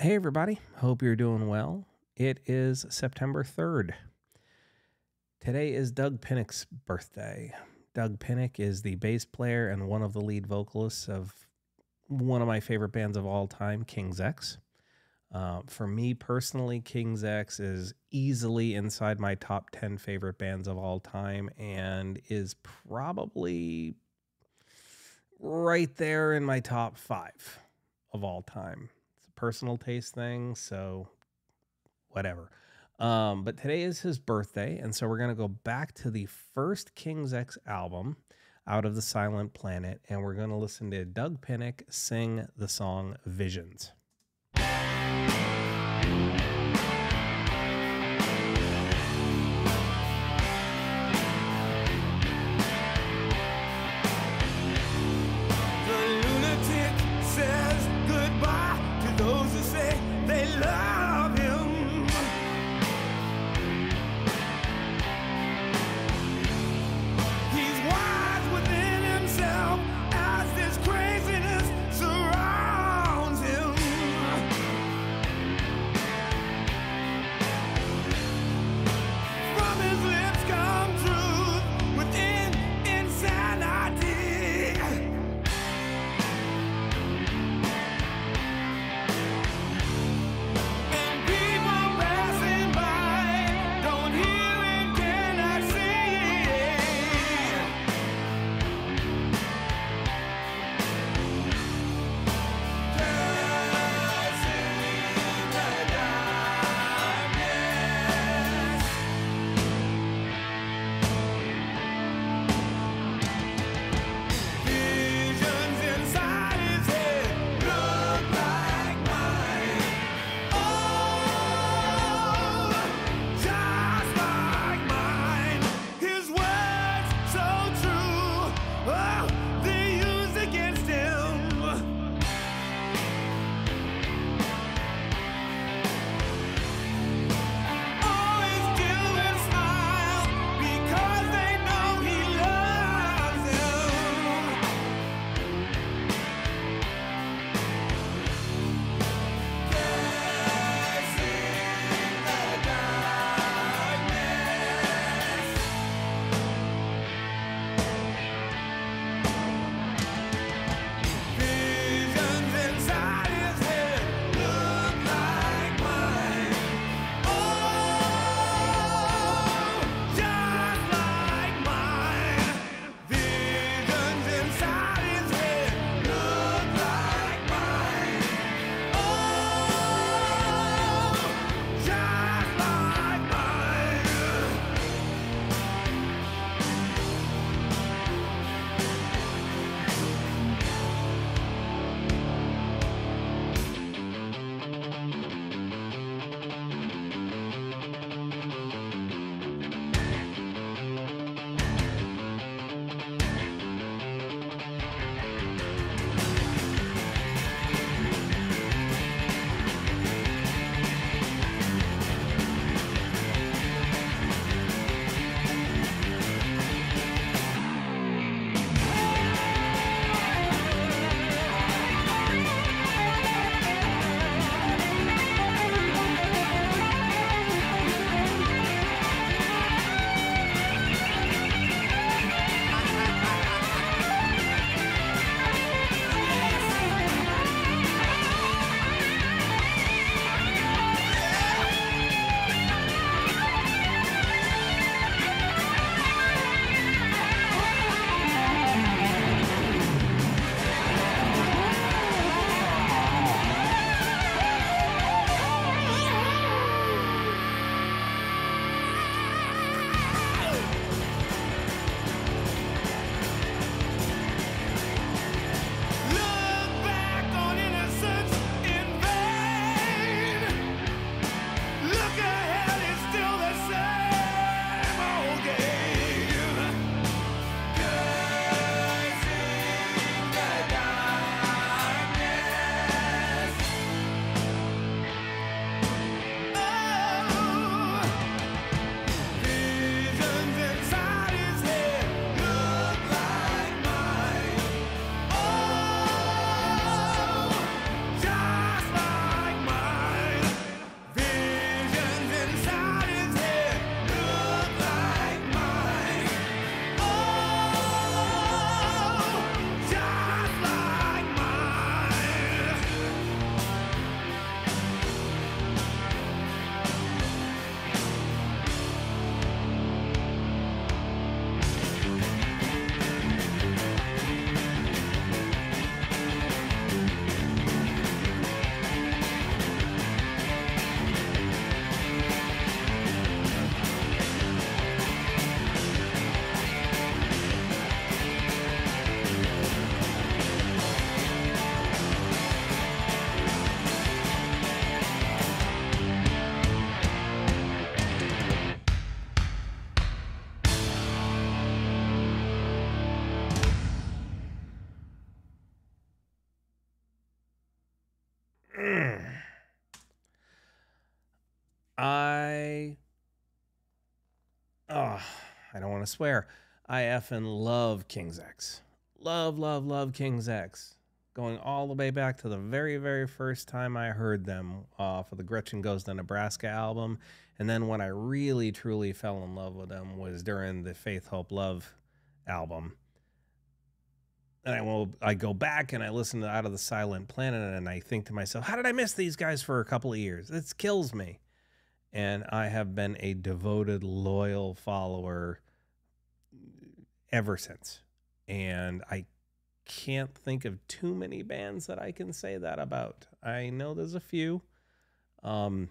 Hey everybody, hope you're doing well. It is September 3rd. Today is Doug Pinnick's birthday. Doug Pinnick is the bass player and one of the lead vocalists of one of my favorite bands of all time, King's X. For me personally, King's X is easily inside my top 10 favorite bands of all time and is probably right there in my top 5 of all time. Personal taste thing, so whatever. But today is his birthday, and so we're going to go back to the first King's X album, Out of the Silent Planet, and we're going to listen to Doug Pinnick sing the song Visions. want to swear. I effing love King's X. Love, love, love King's X. Going all the way back to the very, very first time I heard them for the Gretchen Goes to Nebraska album. And then when I really, truly fell in love with them was during the Faith, Hope, Love album. And I go back and I listen to Out of the Silent Planet and I think to myself, how did I miss these guys for a couple of years? This kills me. And I have been a devoted, loyal follower ever since. And I can't think of too many bands that I can say that about. I know there's a few. Government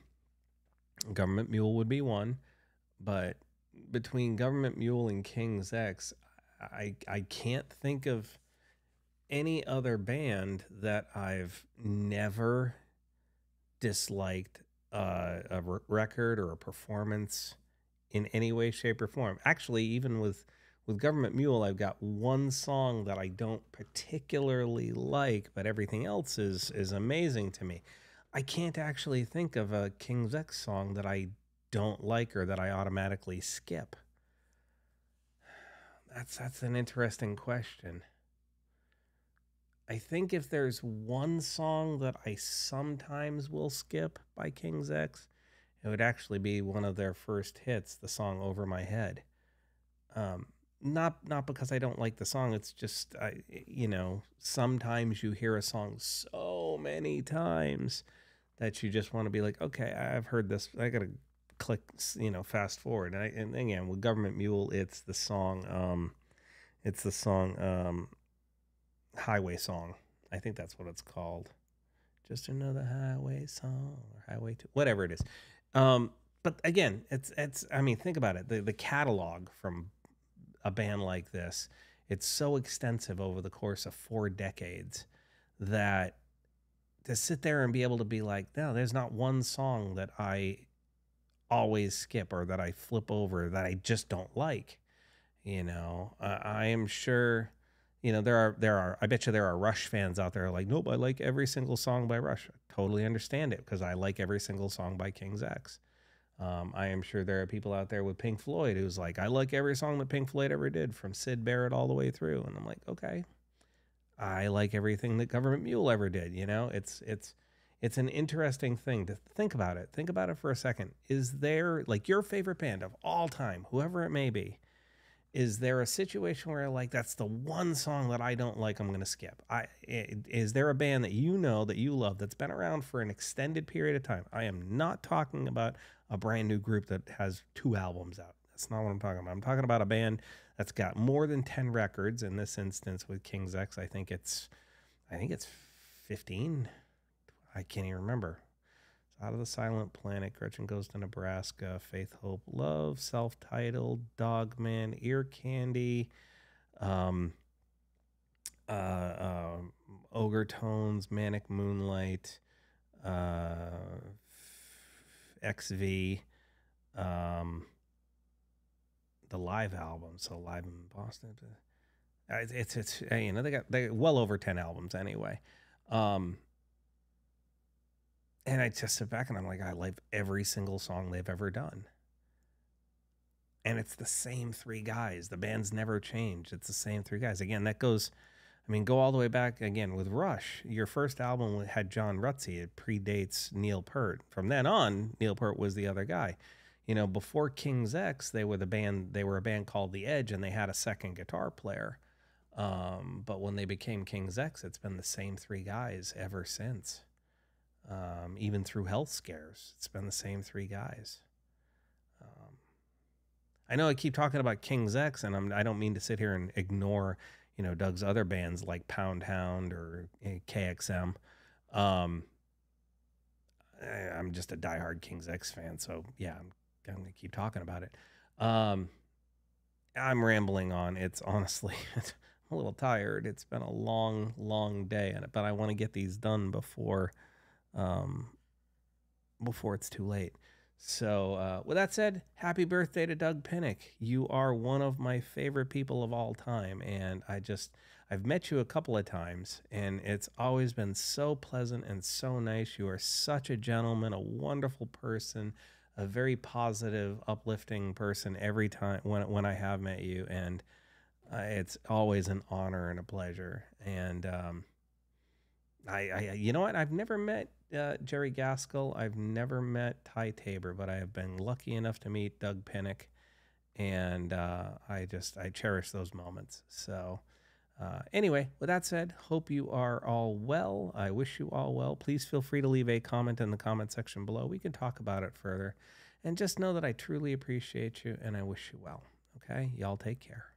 Mule would be one. But between Government Mule and King's X, I can't think of any other band that I've never disliked a record or a performance in any way, shape, or form. Actually, even with Government Mule, I've got one song that I don't particularly like, but everything else is amazing to me. I can't actually think of a King's X song that I don't like or that I automatically skip. That's an interesting question. I think if there's one song that I sometimes will skip by King's X, it would actually be one of their first hits, the song Over My Head. Not because I don't like the song, it's just, sometimes you hear a song so many times that you just want to be like, okay, I've heard this, I got to click, fast forward. And again, with Government Mule, it's the song, Highway Song. I think that's what it's called. Just another highway song or highway to whatever it is. But again, it's I mean, think about it. The catalog from a band like this, it's so extensive over the course of 4 decades that to sit there and be able to be like, no, there's not one song that I always skip or that I flip over that I just don't like. I am sure. There are. I bet you there are Rush fans out there like, nope, I like every single song by Rush. I totally understand it because I like every single song by King's X. I am sure there are people out there with Pink Floyd who's like, I like every song that Pink Floyd ever did, from Syd Barrett all the way through. And I'm like, okay, I like everything that Government Mule ever did. It's an interesting thing to think about it. Think about it for a second. Is there, like, your favorite band of all time, whoever it may be? Is there a situation where, like, that's the one song that I don't like, I'm going to skip? Is there a band that you know that you love that's been around for an extended period of time? I am not talking about a brand new group that has 2 albums out. That's not what I'm talking about. I'm talking about a band that's got more than 10 records. In this instance with King's X, I think it's 15. I can't even remember. Out of the Silent Planet, Gretchen Goes to Nebraska, Faith, Hope, Love, Self-Titled, Dogman, Ear Candy, Ogre Tones, Manic Moonlight, XV, the live album, so Live in Boston. It's they got well over 10 albums anyway. And I just sit back and I'm like, I like every single song they've ever done. And it's the same 3 guys. The band's never changed. It's the same 3 guys. Again, that goes, go all the way back again with Rush. Your first album had John Rutsey. It predates Neil Peart. From then on, Neil Peart was the other guy. Before King's X, they were a band called The Edge, and they had a second guitar player. But when they became King's X, it's been the same 3 guys ever since. Even through health scares, it's been the same 3 guys. I know I keep talking about King's X, and I don't mean to sit here and ignore, Doug's other bands like Pound Hound or KXM. I'm just a diehard King's X fan, so yeah, I'm going to keep talking about it. I'm rambling on. It's honestly, I'm a little tired. It's been a long, long day, but I want to get these done before it's too late. So with that said, happy birthday to Doug Pinnick. You are one of my favorite people of all time, and I've met you a couple of times, and it's always been so pleasant and so nice. You are such a gentleman, a wonderful person, a very positive, uplifting person every time when I have met you, and it's always an honor and a pleasure. And you know what? I've never met Jerry Gaskell. I've never met Ty Tabor, but I have been lucky enough to meet Doug Pinnick, and I cherish those moments. So anyway, with that said, hope you are all well. I wish you all well. Please feel free to leave a comment in the comment section below. We can talk about it further, and just know that I truly appreciate you and I wish you well. Okay, y'all take care.